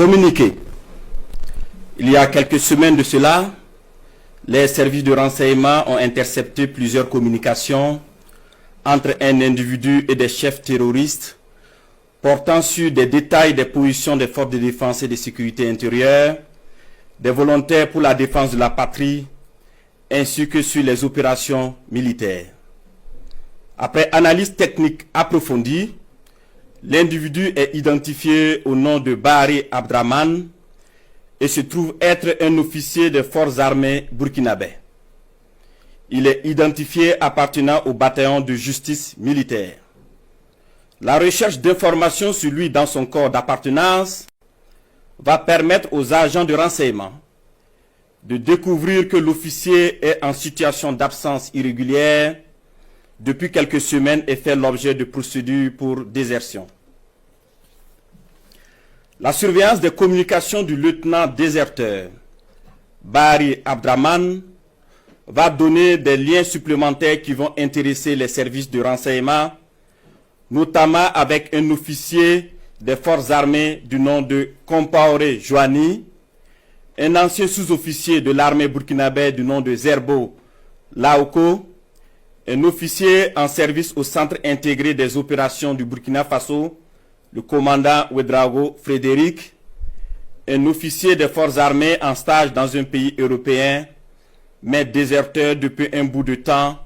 Communiqué. Il y a quelques semaines de cela, les services de renseignement ont intercepté plusieurs communications entre un individu et des chefs terroristes portant sur des détails des positions des forces de défense et de sécurité intérieure, des volontaires pour la défense de la patrie, ainsi que sur les opérations militaires. Après analyse technique approfondie, l'individu est identifié au nom de Bahari Abdraman et se trouve être un officier des forces armées burkinabè. Il est identifié appartenant au bataillon de justice militaire. La recherche d'informations sur lui dans son corps d'appartenance va permettre aux agents de renseignement de découvrir que l'officier est en situation d'absence irrégulière depuis quelques semaines et fait l'objet de procédures pour désertion. La surveillance des communications du lieutenant déserteur Bahari Abdraman va donner des liens supplémentaires qui vont intéresser les services de renseignement, notamment avec un officier des forces armées du nom de Compaoré Joani, un ancien sous-officier de l'armée burkinabè du nom de Zerbo Laoko, un officier en service au Centre intégré des opérations du Burkina Faso, le commandant Ouedraogo Frédéric, un officier des forces armées en stage dans un pays européen, mais déserteur depuis un bout de temps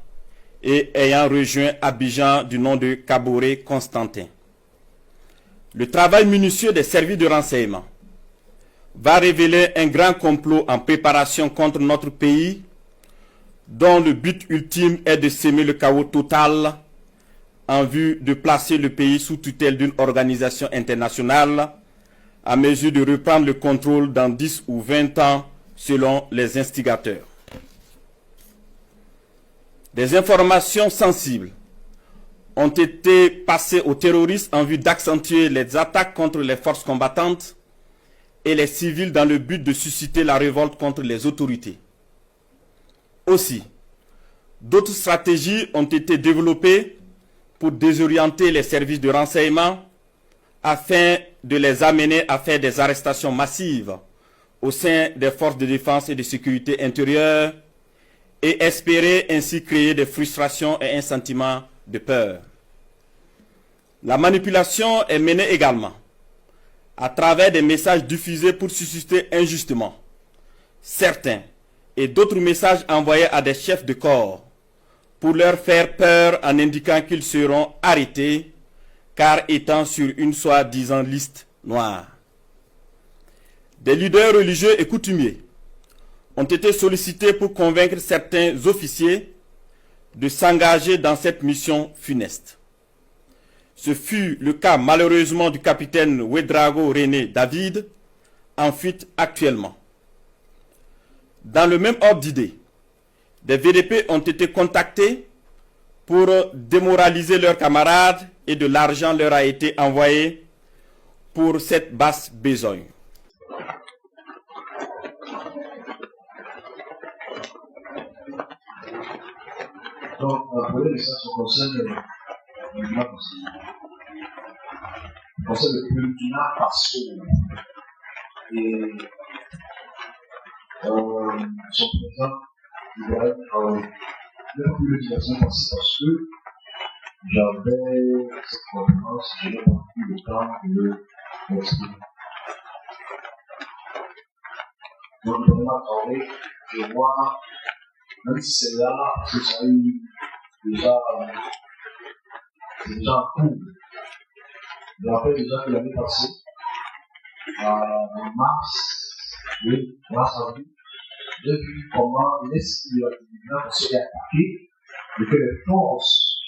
et ayant rejoint Abidjan du nom de Kaboré Constantin. Le travail minutieux des services de renseignement va révéler un grand complot en préparation contre notre pays, dont le but ultime est de semer le chaos total en vue de placer le pays sous tutelle d'une organisation internationale à mesure de reprendre le contrôle dans 10 ou 20 ans selon les instigateurs. Des informations sensibles ont été passées aux terroristes en vue d'accentuer les attaques contre les forces combattantes et les civils dans le but de susciter la révolte contre les autorités. Aussi, d'autres stratégies ont été développées pour désorienter les services de renseignement afin de les amener à faire des arrestations massives au sein des forces de défense et de sécurité intérieure et espérer ainsi créer des frustrations et un sentiment de peur. La manipulation est menée également à travers des messages diffusés pour susciter injustement certains et d'autres messages envoyés à des chefs de corps pour leur faire peur en indiquant qu'ils seront arrêtés car étant sur une soi-disant liste noire. Des leaders religieux et coutumiers ont été sollicités pour convaincre certains officiers de s'engager dans cette mission funeste. Ce fut le cas malheureusement du capitaine Ouedraogo René David, en fuite actuellement. Dans le même ordre d'idée, des VDP ont été contactés pour démoraliser leurs camarades et de l'argent leur a été envoyé pour cette basse besogne. Donc, pour les messages concernent le Burkina Faso. Concerne le Burkina Faso. Et son président, il va être même plus de diversion passée parce que j'avais cette conférence, je n'ai pas eu le temps de m'exprimer. Donc, le président Traoré, je vois, même si c'est là, parce que ça a eu déjà en cours. Je rappelle déjà que l'année passée, en mars, oui, mars avril, j'ai vu comment l'Est de la Burkina Faso est attaqué et que les forces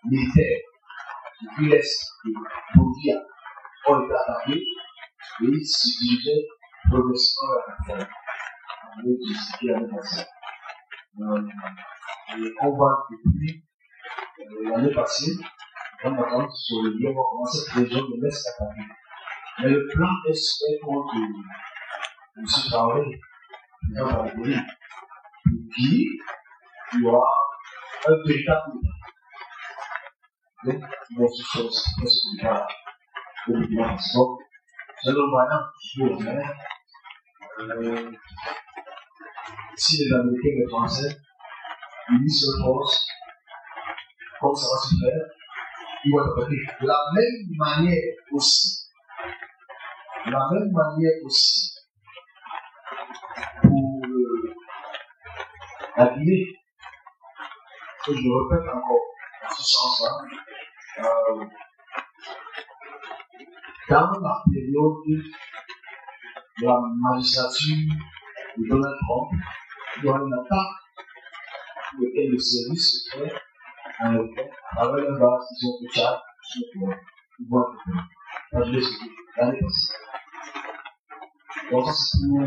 militaires depuis l'Est de Bolivie ont été attaquées et ils se dirigeaient progressivement vers la capitale. On est expliqué l'année passée. Et on voit depuis l'année passée, on attend sur le lieu comment cette région de l'Est est attaquée. Mais le plan est contre M. Traoré, président de la République, pour qui il y aura un véritable. Donc, ils vont se faire ce combat. au Burkina Faso. C'est le moyen toujours faire. Si les Américains et les Français unissent leurs forces, comme ça va se faire, ils vont être prêts. De la même manière aussi, pour la Guinée, que je répète encore, dans ce sens-là, dans la période de la magistrature de Donald Trump, il y aura une attaque pour laquelle le service secret américain, avec une base, ils ont fait Tchad, ils vont être prêts. Je l'ai expliqué l'année passée. Donc ça c'est pour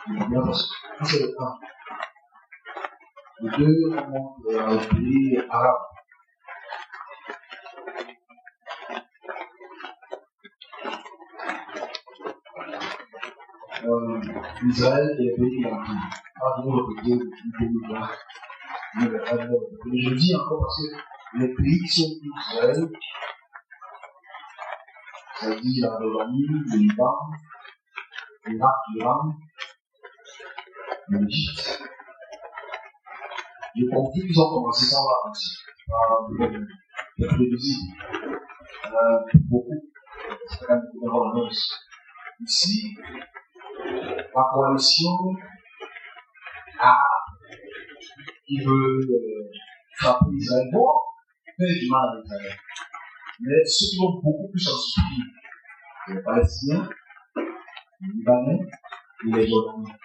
Burkina Faso. Ça c'est le temps. Les deux remontent aux pays arabes. Israël et les pays latins. Pas de répéter le pays là. Mais je dis encore parce que les pays qui sont plus Israël, c'est-à-dire la Jordanie, le Liban, l'Irak, l'Iran, l'Égypte. Les conflits qui ont commencé sans la Russie, c'est prévisible. Beaucoup, c'est quand même beaucoup d'annonces. Ici, la coalition arabe qui veut frapper Israël, bon, fait du mal à Israël. Mais ceux qui vont beaucoup plus en souffrir, c'est les Palestiniens, les Libanais et les Jordaniens.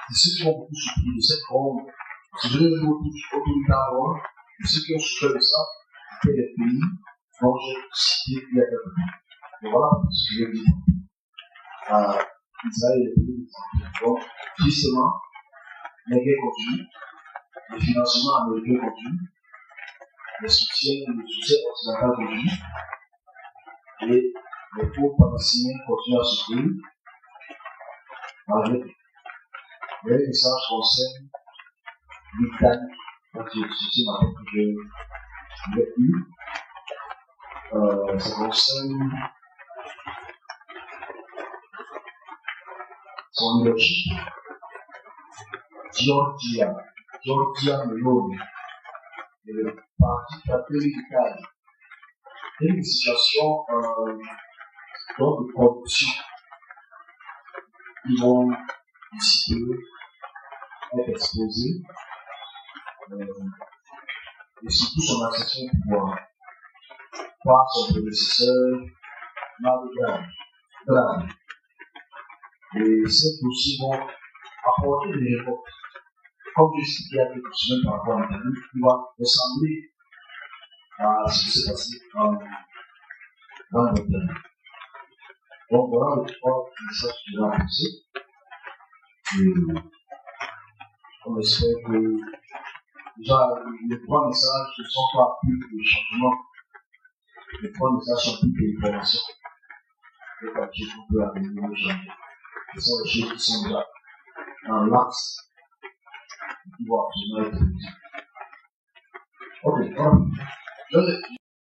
C'est ceux qui vont beaucoup souffrir de cette forme. Si je ne vous touche autoritaire, ceux qui ont souffert de ça, c'est les pays dont j'ai cité il y a quelques temps. Et voilà ce que je veux dire. Israël et les pays des Antilles. Donc, tristement, les guerres continuent, les financements américains continuent, le soutien occidental continue, et les pauvres Palestiniens continuent à souffrir, malgré tout. Les messages concernent l'Italie, donc c'est ce matin que j'ai eu. Ça concerne son leadership. Giorgia Meloni, et le parti Fratelli d'Italia. Il y a une situation de corruption qui vont ici peu être exposées, et surtout son accession au pouvoir par son prédécesseur Mario Draghi. Et ces dossiers vont apporter des réponses. Comme je expliqué il y a quelques semaines par rapport à l'Italie, qui va ressembler à ce qui s'est passé dans l'Italie. Donc voilà les trois messages que j'ai annoncés. Et on espère que déjà les trois messages ne sont pas plus que des changements. Les trois messages sont plus que des informations. Les papiers qu'on peut améliorer changer. Ce sont les choses qui sont déjà dans l'axe qui vont absolument être utiles. Ok, voilà.